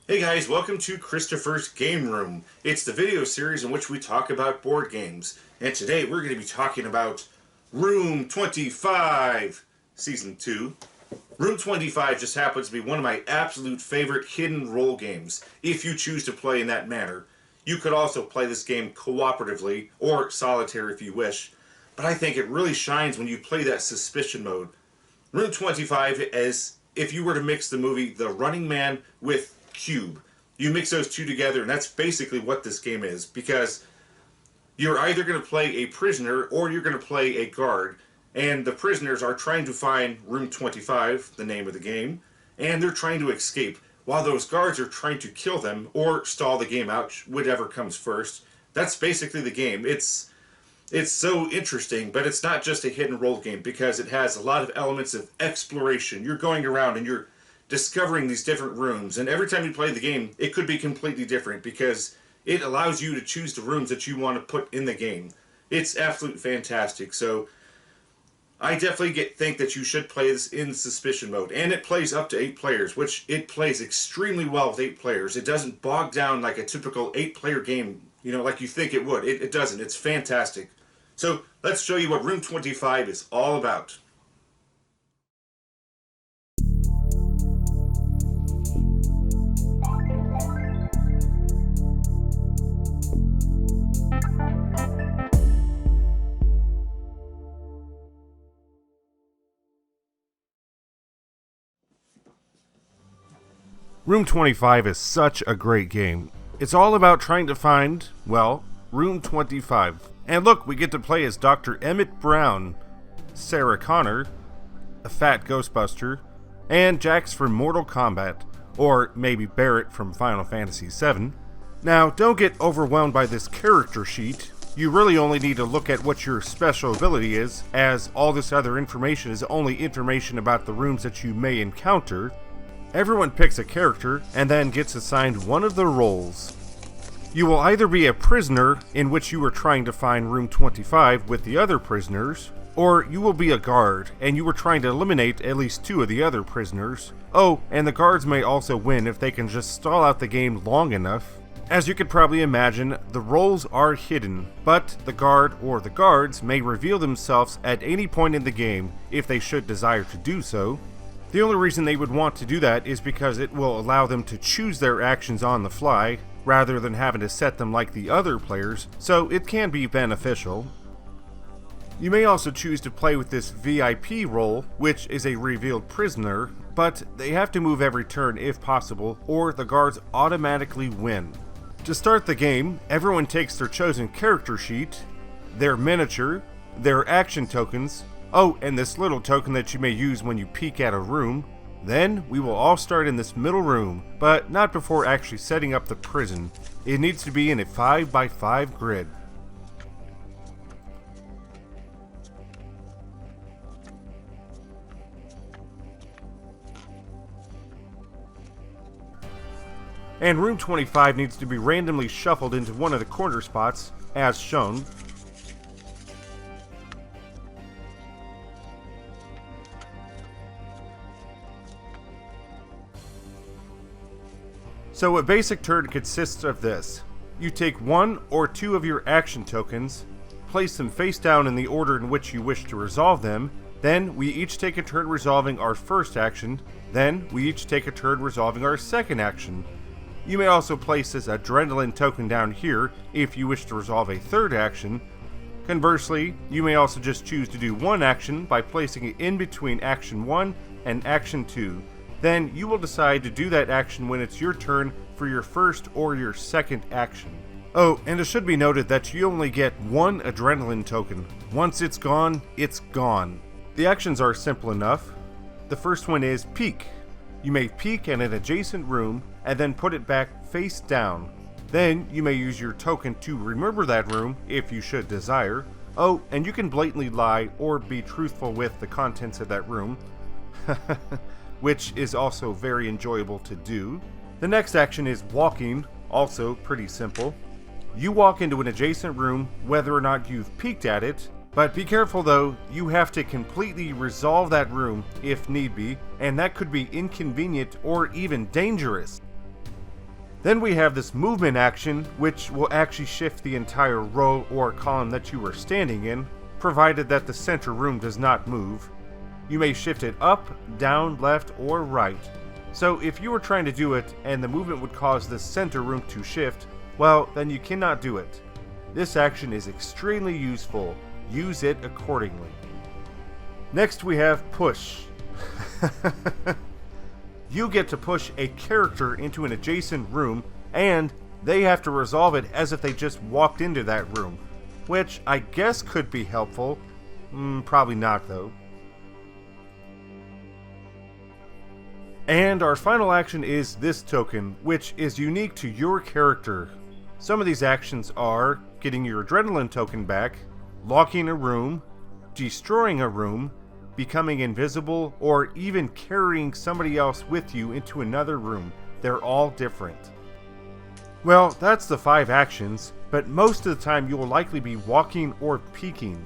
Hey guys, welcome to Christopher's Game Room. It's the video series in which we talk about board games. And today we're going to be talking about Room 25, Season 2. Room 25 just happens to be one of my absolute favorite hidden role games, if you choose to play in that manner. You could also play this game cooperatively, or solitaire if you wish, but I think it really shines when you play that suspicion mode. Room 25 is, if you were to mix the movie The Running Man with Cube. You mix those two together, and that's basically what this game is, because you're either going to play a prisoner or you're going to play a guard, and the prisoners are trying to find Room 25, the name of the game, and they're trying to escape, while those guards are trying to kill them or stall the game out, whatever comes first. That's basically the game. It's so interesting, but it's not just a hidden role game, because it has a lot of elements of exploration. You're going around and you're discovering these different rooms, and every time you play the game it could be completely different because it allows you to choose the rooms that you want to put in the game. It's absolutely fantastic. So I definitely think that you should play this in suspicion mode, and it plays up to 8 players, which it plays extremely well with 8 players. It doesn't bog down like a typical 8-player game, like you think it would. It doesn't. It's fantastic. So let's show you what Room 25 is all about. Room 25 is such a great game. It's all about trying to find, well, Room 25. And look, we get to play as Dr. Emmett Brown, Sarah Connor, a fat Ghostbuster, and Jax from Mortal Kombat, or maybe Barrett from Final Fantasy VII. Now, don't get overwhelmed by this character sheet. You really only need to look at what your special ability is, as all this other information is only information about the rooms that you may encounter. Everyone picks a character and then gets assigned one of the roles. You will either be a prisoner, in which you are trying to find Room 25 with the other prisoners, or you will be a guard, and you are trying to eliminate at least 2 of the other prisoners. Oh, and the guards may also win if they can just stall out the game long enough. As you could probably imagine, the roles are hidden, but the guard or the guards may reveal themselves at any point in the game if they should desire to do so. The only reason they would want to do that is because it will allow them to choose their actions on the fly, rather than having to set them like the other players, so it can be beneficial. You may also choose to play with this VIP role, which is a revealed prisoner, but they have to move every turn if possible, or the guards automatically win. To start the game, everyone takes their chosen character sheet, their miniature, their action tokens, oh, and this little token that you may use when you peek at a room. Then, we will all start in this middle room, but not before actually setting up the prison. It needs to be in a 5x5 grid. And Room 25 needs to be randomly shuffled into one of the corner spots, as shown. So a basic turn consists of this. You take 1 or 2 of your action tokens, place them face down in the order in which you wish to resolve them, then we each take a turn resolving our first action, then we each take a turn resolving our second action. You may also place this adrenaline token down here if you wish to resolve a third action. Conversely, you may also just choose to do one action by placing it in between action 1 and action 2. Then you will decide to do that action when it's your turn for your first or your second action. Oh, and it should be noted that you only get 1 adrenaline token. Once it's gone, it's gone. The actions are simple enough. The first one is peek. You may peek at an adjacent room and then put it back face down. Then you may use your token to remember that room if you should desire. Oh, and you can blatantly lie or be truthful with the contents of that room. Which is also very enjoyable to do. The next action is walking, also pretty simple. You walk into an adjacent room whether or not you've peeked at it, but be careful though, you have to completely resolve that room if need be, and that could be inconvenient or even dangerous. Then we have this movement action, which will actually shift the entire row or column that you are standing in, provided that the center room does not move. You may shift it up, down, left, or right. So if you were trying to do it and the movement would cause the center room to shift, well, then you cannot do it. This action is extremely useful. Use it accordingly. Next we have push. You get to push a character into an adjacent room, and they have to resolve it as if they just walked into that room, which I guess could be helpful. Probably not, though. And our final action is this token, which is unique to your character. Some of these actions are getting your adrenaline token back, locking a room, destroying a room, becoming invisible, or even carrying somebody else with you into another room. They're all different. Well, that's the 5 actions, but most of the time you will likely be walking or peeking.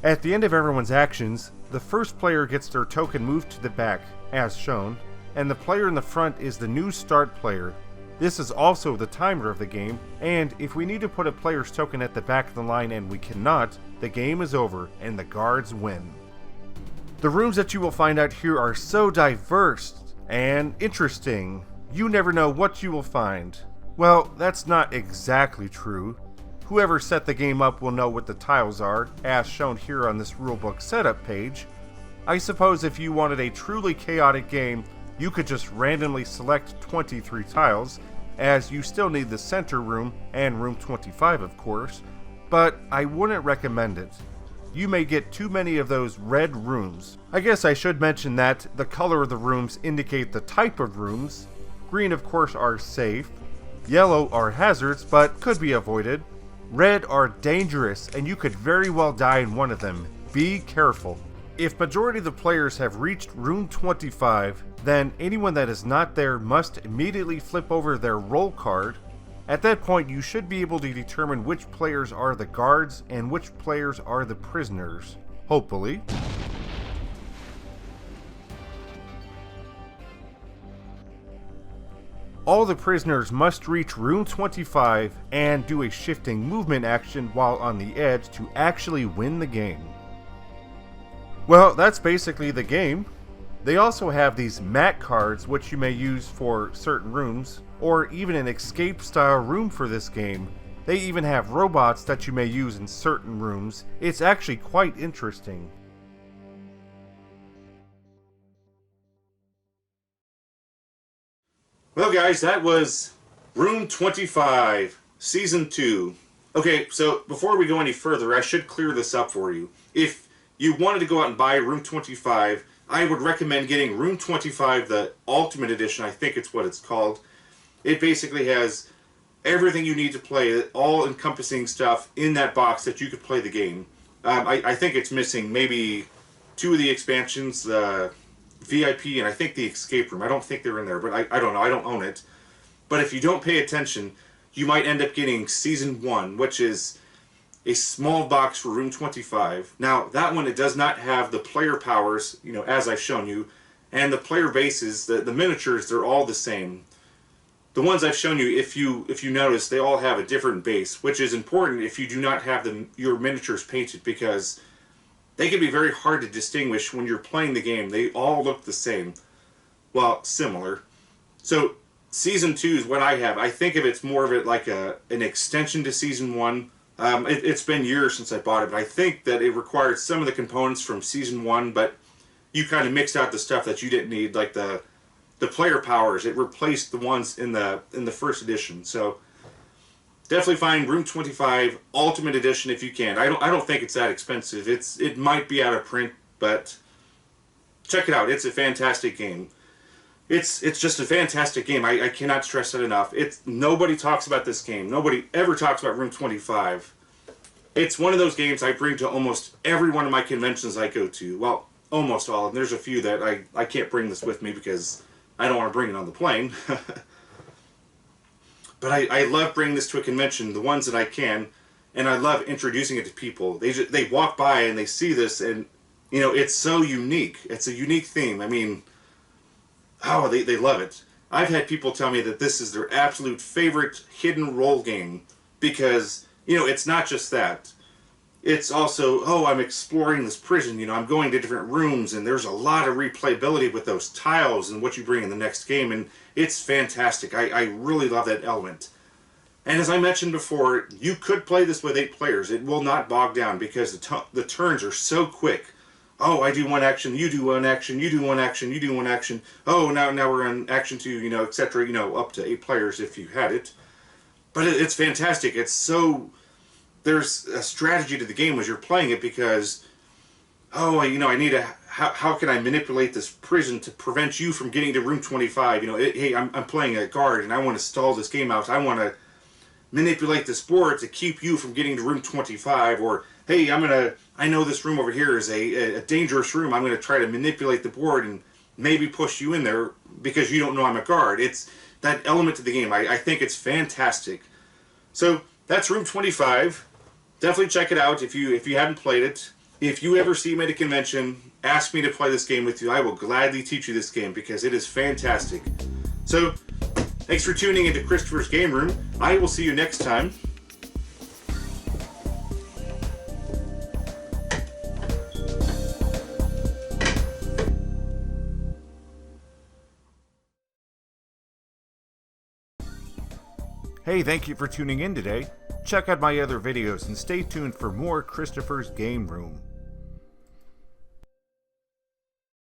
At the end of everyone's actions, the first player gets their token moved to the back, as shown, and the player in the front is the new start player. This is also the timer of the game, and if we need to put a player's token at the back of the line and we cannot, the game is over and the guards win. The rooms that you will find out here are so diverse and interesting. You never know what you will find. Well, that's not exactly true. Whoever set the game up will know what the tiles are, as shown here on this rulebook setup page. I suppose if you wanted a truly chaotic game, you could just randomly select 23 tiles, as you still need the center room and room 25 of course, but I wouldn't recommend it. You may get too many of those red rooms. I guess I should mention that the color of the rooms indicate the type of rooms. Green of course are safe, yellow are hazards but could be avoided, red are dangerous and you could very well die in one of them. Be careful. If majority of the players have reached room 25, then anyone that is not there must immediately flip over their roll card. At that point, you should be able to determine which players are the guards and which players are the prisoners. Hopefully. All the prisoners must reach room 25 and do a shifting movement action while on the edge to actually win the game. Well, that's basically the game. They also have these mat cards which you may use for certain rooms, or even an escape style room for this game. They even have robots that you may use in certain rooms. It's actually quite interesting. Well guys, that was Room 25, Season 2. Okay, so before we go any further, I should clear this up for you. If you wanted to go out and buy Room 25, I would recommend getting Room 25, the Ultimate Edition, I think it's what it's called. It basically has everything you need to play, all-encompassing stuff in that box that you could play the game. I think it's missing maybe 2 of the expansions, the VIP and I think the Escape Room. I don't think they're in there, but I don't know. I don't own it. But if you don't pay attention, you might end up getting Season 1, which is a small box for Room 25. Now, that one, it does not have the player powers, you know, as I've shown you, and the player bases, the miniatures, they're all the same. The ones I've shown you, if you notice, they all have a different base, which is important if you do not have your miniatures painted, because they can be very hard to distinguish when you're playing the game. They all look the same. Well, similar. So, Season 2 is what I have. I think of it's more of it like an extension to Season 1. It's been years since I bought it, but I think that it required some of the components from Season 1, but you kind of mixed out the stuff that you didn't need, like the player powers. It replaced the ones in the first edition. So definitely find Room 25 Ultimate Edition if you can. I don't think it's that expensive. It might be out of print, but check it out. It's a fantastic game. It's just a fantastic game. I cannot stress that enough. Nobody talks about this game. Nobody ever talks about Room 25. It's one of those games I bring to almost every one of my conventions I go to. Well, almost all. And there's a few that I can't bring this with me because I don't want to bring it on the plane. But I love bringing this to a convention, the ones that I can, and I love introducing it to people. They walk by and they see this, and you know, it's so unique. It's a unique theme. I mean, oh, they love it. I've had people tell me that this is their absolute favorite hidden role game because, it's not just that. It's also, oh, I'm exploring this prison, I'm going to different rooms, and there's a lot of replayability with those tiles and what you bring in the next game, and it's fantastic. I really love that element. And as I mentioned before, you could play this with 8 players. It will not bog down because the turns are so quick. Oh, I do one action, you do one action, you do one action, you do one action. Oh, now we're on action 2, etc. Up to 8 players if you had it. But it's fantastic. It's so... There's a strategy to the game as you're playing it because, oh, I need a... How can I manipulate this prison to prevent you from getting to room 25? Hey, I'm playing a guard and I want to stall this game out. I want to manipulate this board to keep you from getting to room 25, or hey, I know this room over here is a dangerous room. I'm gonna try to manipulate the board and maybe push you in there because you don't know I'm a guard. It's that element to the game. I think it's fantastic. So that's room 25. Definitely check it out if you haven't played it. If you ever see me at a convention, ask me to play this game with you. I will gladly teach you this game because it is fantastic. So thanks for tuning into Christopher's Game Room. I will see you next time. Hey, thank you for tuning in today. Check out my other videos and stay tuned for more Christopher's Game Room.